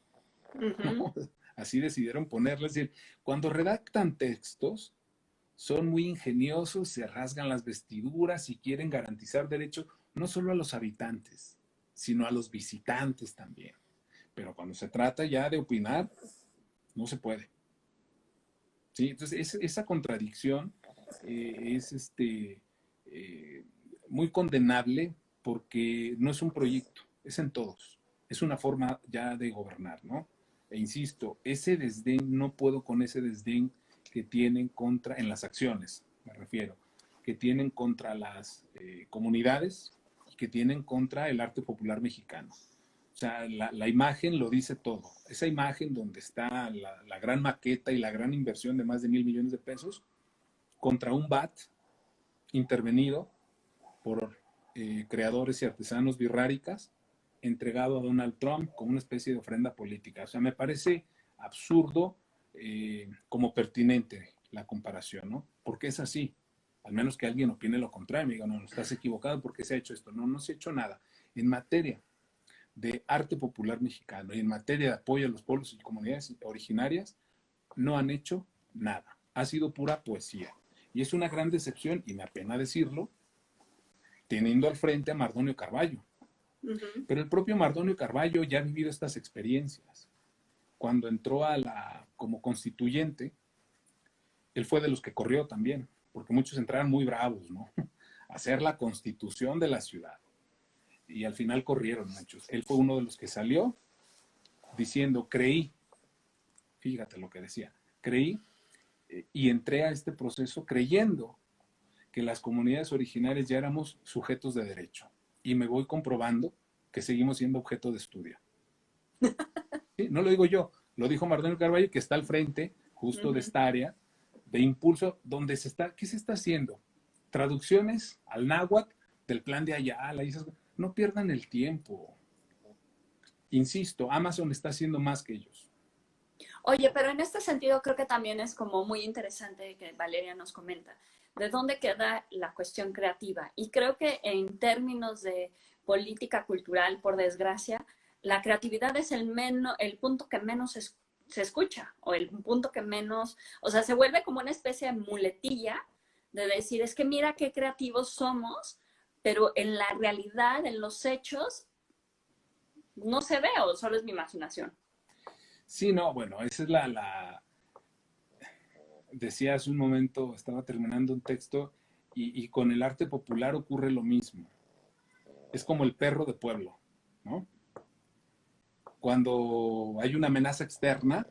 ¿no? Así decidieron ponerles. Es decir, cuando redactan textos, son muy ingeniosos, se rasgan las vestiduras y quieren garantizar derechos no solo a los habitantes, sino a los visitantes también. Pero cuando se trata ya de opinar, no se puede. ¿Sí? Entonces, esa contradicción es muy condenable porque no es un proyecto, es en todos. Es una forma ya de gobernar, ¿no? E insisto, ese desdén, no puedo con ese desdén que tienen contra, en las acciones, me refiero, que tienen contra las comunidades y que tienen contra el arte popular mexicano. O sea, la imagen lo dice todo. Esa imagen donde está la gran maqueta y la gran inversión de más de 1,000 millones de pesos contra un VAT intervenido por creadores y artesanos birráricas, entregado a Donald Trump como una especie de ofrenda política. O sea, me parece absurdo como pertinente la comparación, ¿no? Porque es así. Al menos que alguien opine lo contrario, me diga, no, estás equivocado porque se ha hecho esto. No, no se ha hecho nada. En materia de arte popular mexicano y en materia de apoyo a los pueblos y comunidades originarias, no han hecho nada. Ha sido pura poesía. Y es una gran decepción, y me apena decirlo, teniendo al frente a Mardonio Carballo. Pero el propio Mardonio Carballo ya ha vivido estas experiencias. Cuando entró como constituyente, él fue de los que corrió también, porque muchos entraron muy bravos, ¿no? A hacer la constitución de la ciudad. Y al final corrieron muchos. Él fue uno de los que salió diciendo, creí, fíjate lo que decía, creí y entré a este proceso creyendo que las comunidades originarias ya éramos sujetos de derecho. Y me voy comprobando que seguimos siendo objeto de estudio. ¿Sí? No lo digo yo, lo dijo Mardonio Carballo, que está al frente justo de esta área de impulso, donde ¿qué se está haciendo? Traducciones al náhuatl del plan de Ayala. No pierdan el tiempo. Insisto, Amazon está haciendo más que ellos. Oye, pero en este sentido creo que también es como muy interesante que Valeria nos comenta de dónde queda la cuestión creativa. Y creo que en términos de política cultural, por desgracia, la creatividad es el punto que menos se escucha, o el punto que menos, o sea, se vuelve como una especie de muletilla de decir, es que mira qué creativos somos, pero en la realidad, en los hechos, no se ve, o solo es mi imaginación. Sí, no, bueno, esa es decía hace un momento, estaba terminando un texto, y con el arte popular ocurre lo mismo. Es como el perro de pueblo, ¿no? Cuando hay una amenaza externa,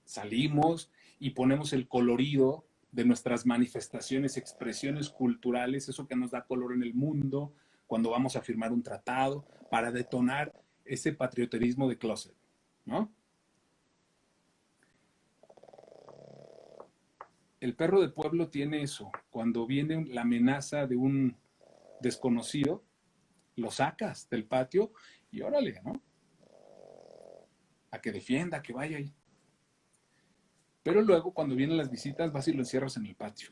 salimos y ponemos el colorido de nuestras manifestaciones, expresiones culturales, eso que nos da color en el mundo, cuando vamos a firmar un tratado, para detonar ese patrioterismo de closet, ¿no? El perro de pueblo tiene eso. Cuando viene la amenaza de un desconocido, lo sacas del patio y órale, ¿no? A que defienda, a que vaya ahí. Pero luego, cuando vienen las visitas, vas y lo encierras en el patio.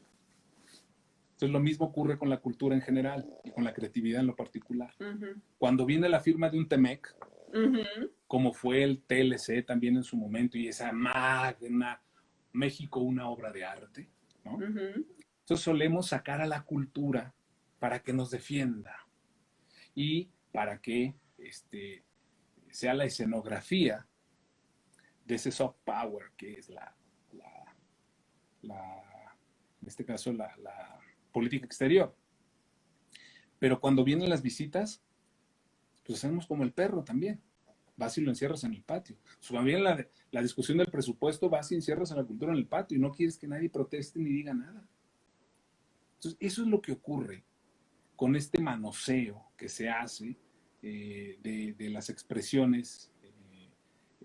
Entonces, lo mismo ocurre con la cultura en general y con la creatividad en lo particular. Cuando viene la firma de un TEMEC, como fue el TLC también en su momento, y esa magna México, una obra de arte, ¿no? Entonces, solemos sacar a la cultura para que nos defienda y para que sea la escenografía de ese soft power que es en este caso, la política exterior. Pero cuando vienen las visitas, pues hacemos como el perro también. Vas y lo encierras en el patio. Cuando viene la discusión del presupuesto, vas y encierras a la cultura en el patio y no quieres que nadie proteste ni diga nada. Entonces, eso es lo que ocurre con este manoseo que se hace de las expresiones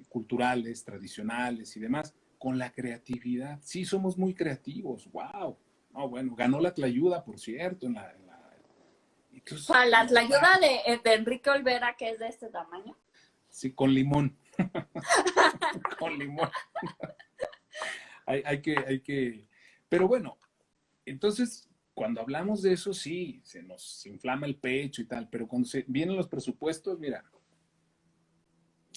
culturales, tradicionales y demás, con la creatividad. Sí, somos muy creativos, wow. No, bueno, ganó la tlayuda, por cierto. Entonces, la tlayuda de Enrique Olvera, que es de este tamaño. Sí, con limón. Con limón. hay que... Pero bueno, entonces, cuando hablamos de eso, sí, se nos inflama el pecho y tal, pero cuando vienen los presupuestos, mira,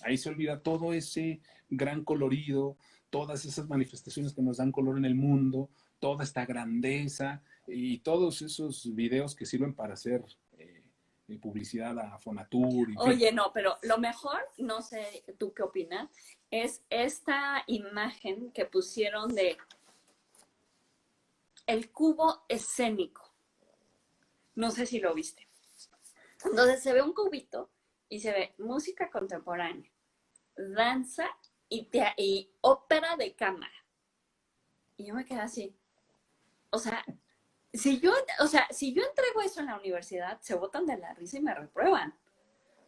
ahí se olvida todo ese gran colorido, todas esas manifestaciones que nos dan color en el mundo, toda esta grandeza y todos esos videos que sirven para hacer publicidad a Fonatur. Oye, no, pero lo mejor, no sé tú qué opinas, es esta imagen que pusieron de el cubo escénico. No sé si lo viste. Entonces se ve un cubito y se ve música contemporánea, danza y ópera de cámara. Y yo me quedé así. O sea, si yo entrego eso en la universidad, se botan de la risa y me reprueban.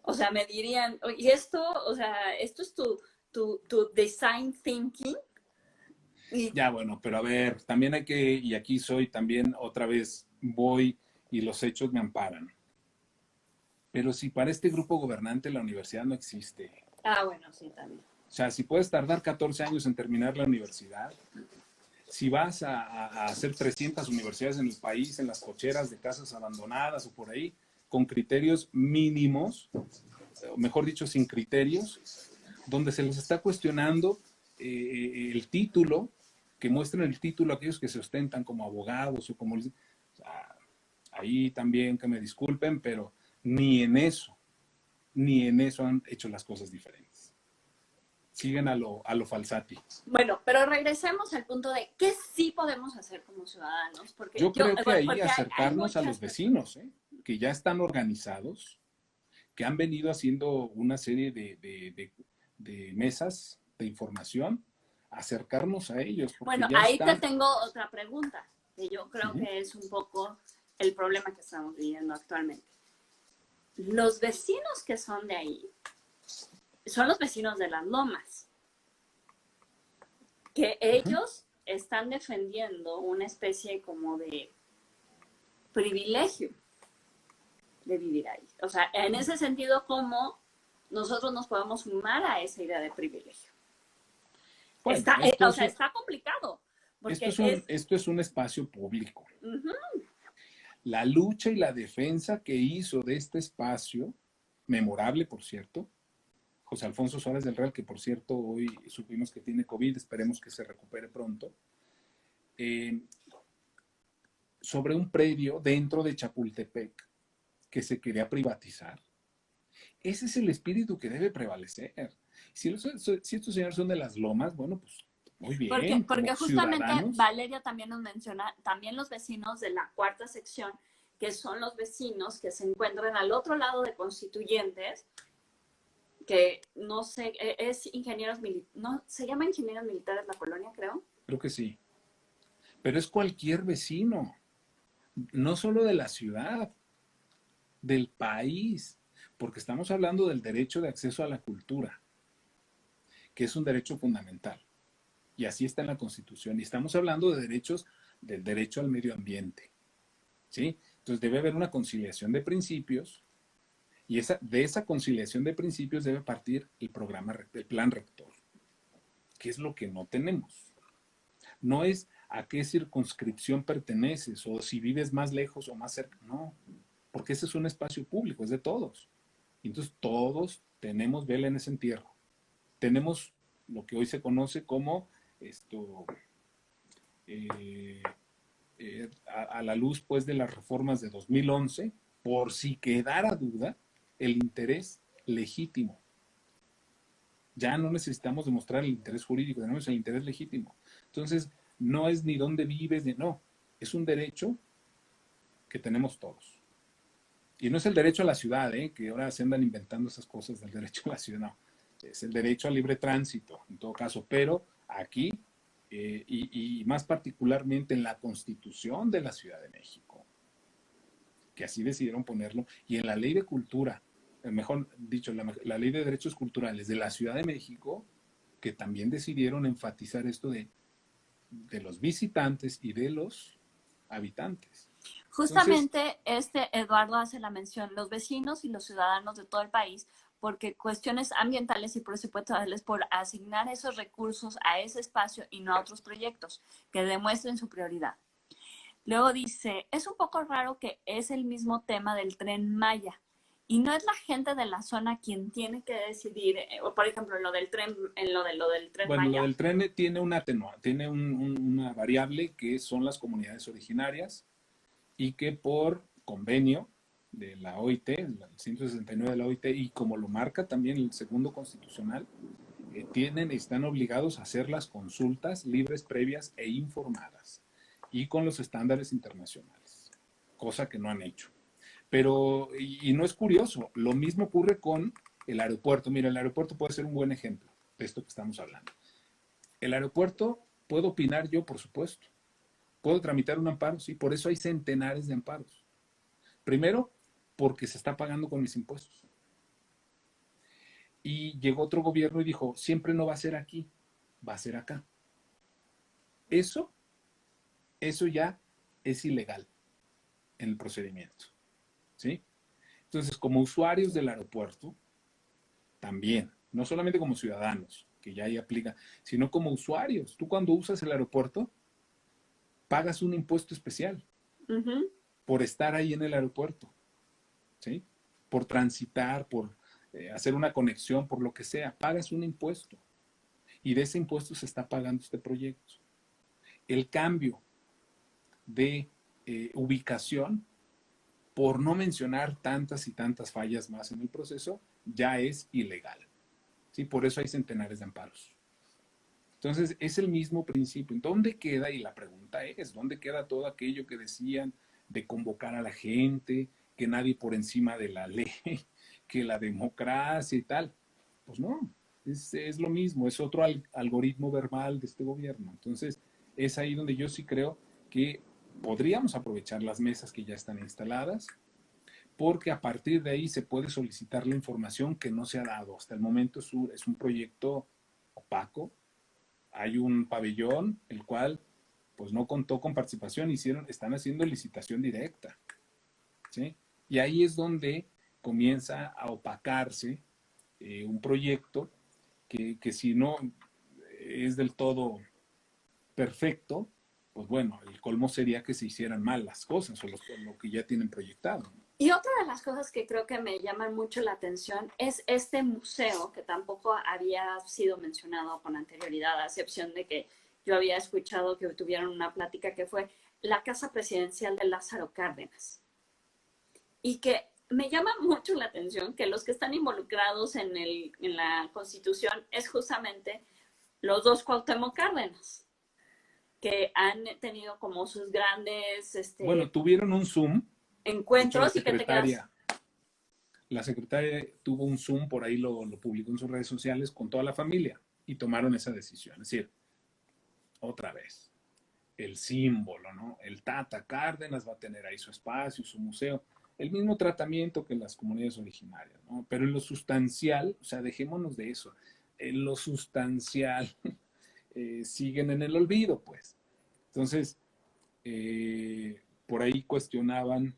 O sea, me dirían, ¿y esto? O sea, ¿esto es tu design thinking? Ya, bueno, pero a ver, también hay que, y aquí soy también, otra vez voy y los hechos me amparan. Pero si para este grupo gobernante la universidad no existe. Ah, bueno, sí, también. O sea, si puedes tardar 14 años en terminar la universidad, si vas a hacer 300 universidades en el país, en las cocheras de casas abandonadas o por ahí, con criterios mínimos, o mejor dicho, sin criterios, donde se les está cuestionando el título, que muestren el título a aquellos que se ostentan como abogados o como... O sea, ahí también que me disculpen, pero ni en eso han hecho las cosas diferentes. Siguen a lo falsati. Bueno, pero regresemos al punto de qué sí podemos hacer como ciudadanos. Porque yo creo que ahí acercarnos a los vecinos, que ya están organizados, que han venido haciendo una serie de mesas de información, acercarnos a ellos. Bueno, ahí te tengo otra pregunta, que yo creo que es un poco el problema que estamos viviendo actualmente. Los vecinos que son de ahí son los vecinos de las lomas, que ellos están defendiendo una especie como de privilegio de vivir ahí. O sea, en ese sentido, ¿cómo nosotros nos podemos sumar a esa idea de privilegio? Bueno, está complicado. Esto es un espacio público. La lucha y la defensa que hizo de este espacio, memorable, por cierto, José Alfonso Suárez del Real, que por cierto hoy supimos que tiene COVID, esperemos que se recupere pronto, sobre un predio dentro de Chapultepec que se quería privatizar. Ese es el espíritu que debe prevalecer. Si estos señores son de las lomas, bueno, pues muy bien. Porque justamente Valeria también nos menciona, también los vecinos de la cuarta sección, que son los vecinos que se encuentran al otro lado de Constituyentes, que no sé, es ingenieros militares, no, se llama ingenieros militares la colonia, creo. Creo que sí. Pero es cualquier vecino, no solo de la ciudad, del país, porque estamos hablando del derecho de acceso a la cultura, que es un derecho fundamental. Y así está en la Constitución. Y estamos hablando de derechos, del derecho al medio ambiente. ¿Sí? Entonces debe haber una conciliación de principios y de esa conciliación de principios debe partir el plan rector, que es lo que no tenemos. No es a qué circunscripción perteneces o si vives más lejos o más cerca, no, porque ese es un espacio público, es de todos. Y entonces todos tenemos vela en ese entierro. Tenemos lo que hoy se conoce como esto, eh, a la luz pues de las reformas de 2011, por si quedara duda, el interés legítimo. Ya no necesitamos demostrar el interés jurídico, tenemos el interés legítimo. Entonces, no es ni dónde vives, ni no, es un derecho que tenemos todos. Y no es el derecho a la ciudad, que ahora se andan inventando esas cosas del derecho a la ciudad, no. Es el derecho al libre tránsito, en todo caso, pero aquí, y más particularmente en la Constitución de la Ciudad de México, que así decidieron ponerlo, y en la Ley de Cultura, mejor dicho, la Ley de Derechos Culturales de la Ciudad de México, que también decidieron enfatizar esto de los visitantes y de los habitantes. Justamente Eduardo hace la mención, los vecinos y los ciudadanos de todo el país, porque cuestiones ambientales y presupuestales por asignar esos recursos a ese espacio y no a otros proyectos que demuestren su prioridad. Luego dice, es un poco raro que es el mismo tema del Tren Maya y no es la gente de la zona quien tiene que decidir, por ejemplo, lo del tren, en lo del Tren bueno, Maya. Lo del tren tiene una variable que son las comunidades originarias y que por convenio de la OIT, el 169 de la OIT, y como lo marca también el segundo constitucional, están obligados a hacer las consultas libres, previas e informadas, y con los estándares internacionales, cosa que no han hecho. Pero, y no es curioso, lo mismo ocurre con el aeropuerto. Mira, el aeropuerto puede ser un buen ejemplo de esto que estamos hablando. El aeropuerto, puedo opinar yo, por supuesto. ¿Puedo tramitar un amparo? Sí, por eso hay centenares de amparos. Primero, porque se está pagando con mis impuestos. Y llegó otro gobierno y dijo, siempre no va a ser aquí, va a ser acá. Eso ya es ilegal en el procedimiento. ¿Sí? Entonces, como usuarios del aeropuerto, también, no solamente como ciudadanos, que ya ahí aplica, sino como usuarios. Tú cuando usas el aeropuerto, pagas un impuesto especial por estar ahí en el aeropuerto, ¿sí? Por transitar, por hacer una conexión, por lo que sea, pagas un impuesto. Y de ese impuesto se está pagando este proyecto. El cambio de ubicación, por no mencionar tantas y tantas fallas más en el proceso, ya es ilegal. ¿Sí? Por eso hay centenares de amparos. Entonces, es el mismo principio. ¿Dónde queda? Y la pregunta es, ¿dónde queda todo aquello que decían de convocar a la gente, que nadie por encima de la ley, que la democracia y tal? Pues no, es lo mismo, es otro algoritmo verbal de este gobierno. Entonces, es ahí donde yo sí creo que podríamos aprovechar las mesas que ya están instaladas, porque a partir de ahí se puede solicitar la información que no se ha dado. Hasta el momento es un proyecto opaco. Hay un pabellón, el cual pues no contó con participación, están haciendo licitación directa. ¿Sí? Y ahí es donde comienza a opacarse un proyecto que si no es del todo perfecto, pues bueno, el colmo sería que se hicieran mal las cosas o lo que ya tienen proyectado. Y otra de las cosas que creo que me llaman mucho la atención es este museo que tampoco había sido mencionado con anterioridad, a excepción de que yo había escuchado que tuvieron una plática que fue la Casa Presidencial de Lázaro Cárdenas. Y que me llama mucho la atención que los que están involucrados en la Constitución es justamente los dos Cuauhtémoc Cárdenas, que han tenido como sus grandes... Bueno, tuvieron un Zoom. encuentros y que te quedas... la secretaria tuvo un Zoom, por ahí lo publicó en sus redes sociales, con toda la familia y tomaron esa decisión. Es decir, otra vez, el símbolo, ¿no? El Tata Cárdenas va a tener ahí su espacio, su museo, el mismo tratamiento que las comunidades originarias, ¿no? Pero en lo sustancial, o sea, dejémonos de eso, en lo sustancial siguen en el olvido, pues. Entonces, por ahí cuestionaban,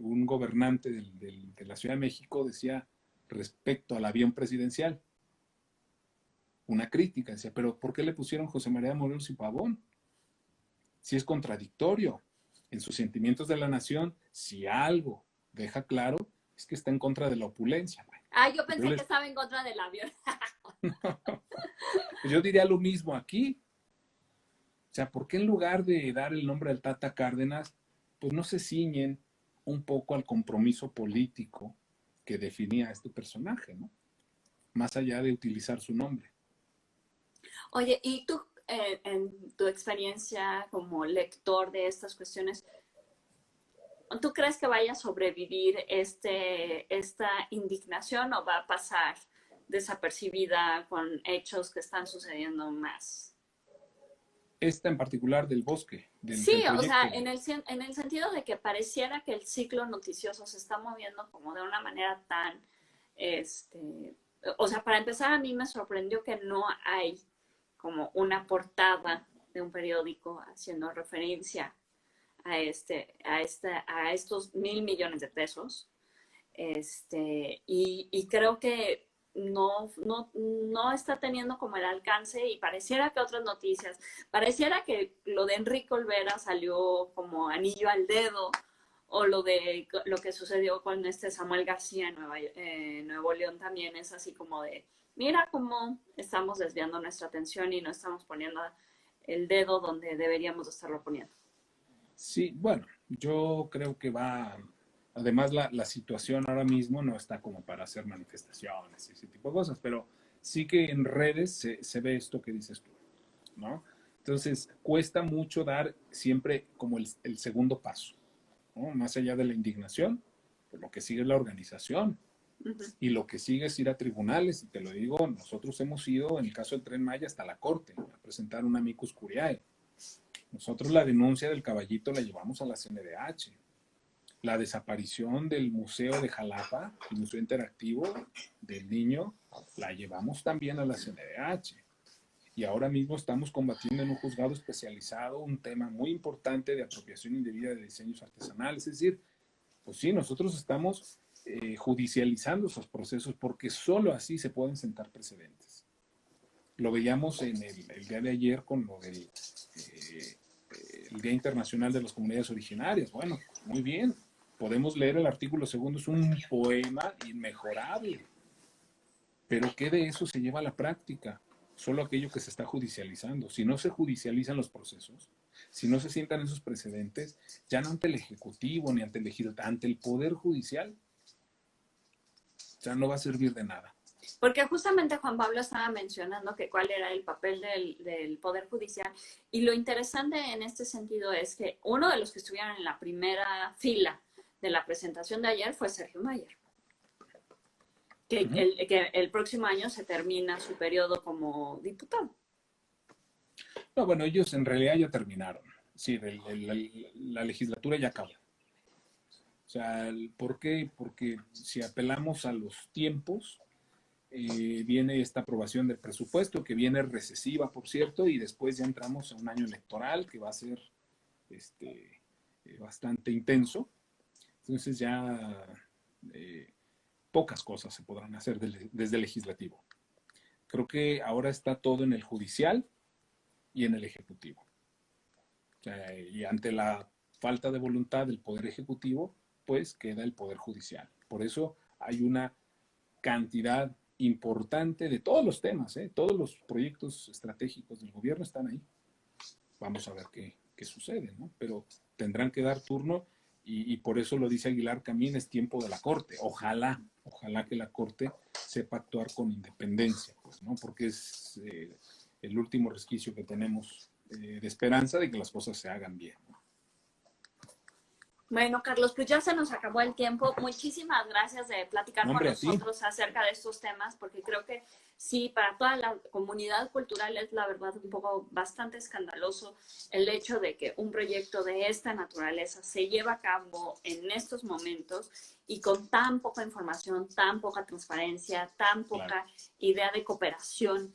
un gobernante de la Ciudad de México decía respecto al avión presidencial, una crítica, decía, pero ¿por qué le pusieron José María Morelos y Pavón? Si es contradictorio en sus sentimientos de la nación, si algo deja claro, es que está en contra de la opulencia. Bueno, Ah, yo pensé que estaba en contra del avión. pues yo diría lo mismo aquí. O sea, ¿por qué en lugar de dar el nombre al Tata Cárdenas, pues no se ciñen un poco al compromiso político que definía a este personaje, ¿no? Más allá de utilizar su nombre. Oye, y tú, en tu experiencia como lector de estas cuestiones, ¿tú crees que vaya a sobrevivir esta indignación o va a pasar desapercibida con hechos que están sucediendo más? Esta en particular del bosque, del Sí, o sea, proyecto. en el sentido de que pareciera que el ciclo noticioso se está moviendo como de una manera tan, este, o sea, para empezar a mí me sorprendió que no hay como una portada de un periódico haciendo referencia a estos 1.000 millones de pesos. Y creo que no está teniendo como el alcance y pareciera que otras noticias, pareciera que lo de Enrique Olvera salió como anillo al dedo, o lo que sucedió con Samuel García en Nuevo León también es así como de, mira cómo estamos desviando nuestra atención y no estamos poniendo el dedo donde deberíamos estarlo poniendo. Sí, bueno, yo creo que además la situación ahora mismo no está como para hacer manifestaciones y ese tipo de cosas, pero sí que en redes se ve esto que dices tú, ¿no? Entonces, cuesta mucho dar siempre como el segundo paso, ¿no? Más allá de la indignación, pues lo que sigue es la organización Uh-huh. y lo que sigue es ir a tribunales, y te lo digo, nosotros hemos ido, en el caso del Tren Maya, hasta la corte a presentar un amicus curiae. Nosotros la denuncia del caballito la llevamos a la CNDH. La desaparición del museo de Jalapa, el museo interactivo del niño, la llevamos también a la CNDH. Y ahora mismo estamos combatiendo en un juzgado especializado un tema muy importante de apropiación indebida de diseños artesanales. Es decir, pues sí, nosotros estamos judicializando esos procesos porque solo así se pueden sentar precedentes. Lo veíamos en el día de ayer con lo del el Día Internacional de las Comunidades Originarias. Bueno, muy bien. Podemos leer el artículo segundo, es un poema inmejorable. Pero ¿qué de eso se lleva a la práctica? Solo aquello que se está judicializando. Si no se judicializan los procesos, si no se sientan esos precedentes, ya no ante el Ejecutivo ni ante el Legislativo, ante el Poder Judicial, ya no va a servir de nada. Porque justamente Juan Pablo estaba mencionando que cuál era el papel del Poder Judicial, y lo interesante en este sentido es que uno de los que estuvieron en la primera fila de la presentación de ayer fue Sergio Mayer, que el próximo año se termina su periodo como diputado. No, bueno, ellos en realidad ya terminaron. Sí, la legislatura ya acabó. O sea, ¿por qué? Porque si apelamos a los tiempos, viene esta aprobación del presupuesto, que viene recesiva, por cierto, y después ya entramos a un año electoral que va a ser bastante intenso. Entonces ya pocas cosas se podrán hacer desde el legislativo. Creo que ahora está todo en el judicial y en el ejecutivo. O sea, y ante la falta de voluntad del poder ejecutivo, pues queda el poder judicial. Por eso hay una cantidad importante de todos los temas, todos los proyectos estratégicos del gobierno están ahí. Vamos a ver qué sucede, ¿no? Pero tendrán que dar turno y por eso lo dice Aguilar Camín, es tiempo de la Corte. Ojalá que la Corte sepa actuar con independencia, pues, ¿no? Porque es el último resquicio que tenemos de esperanza de que las cosas se hagan bien, ¿no? Bueno, Carlos, pues ya se nos acabó el tiempo. Muchísimas gracias de platicar con Hombre, a ti. nosotros acerca de estos temas, porque creo que sí, para toda la comunidad cultural es la verdad un poco bastante escandaloso el hecho de que un proyecto de esta naturaleza se lleva a cabo en estos momentos y con tan poca información, tan poca transparencia, tan poca idea de cooperación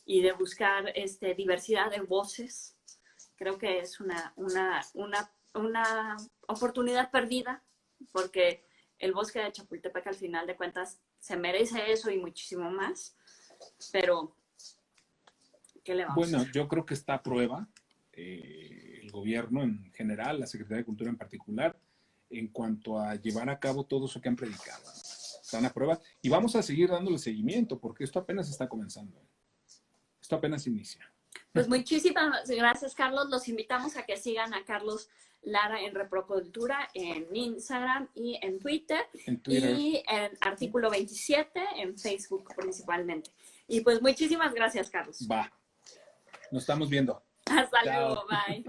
y de buscar diversidad de voces. Creo que es una oportunidad perdida, porque el bosque de Chapultepec al final de cuentas se merece eso y muchísimo más, pero ¿qué le vamos a Bueno, hacer? yo creo que está a prueba el gobierno en general, la Secretaría de Cultura en particular, en cuanto a llevar a cabo todo eso que han predicado. Están a prueba y vamos a seguir dándole seguimiento porque esto apenas está comenzando. Esto apenas inicia. Pues muchísimas gracias, Carlos. Los invitamos a que sigan a Carlos Lara en Reprocultura en Instagram y en Twitter, y en Artículo 27 en Facebook principalmente. Y pues muchísimas gracias, Carlos. Va. Nos estamos viendo. Hasta Chao. luego. Bye.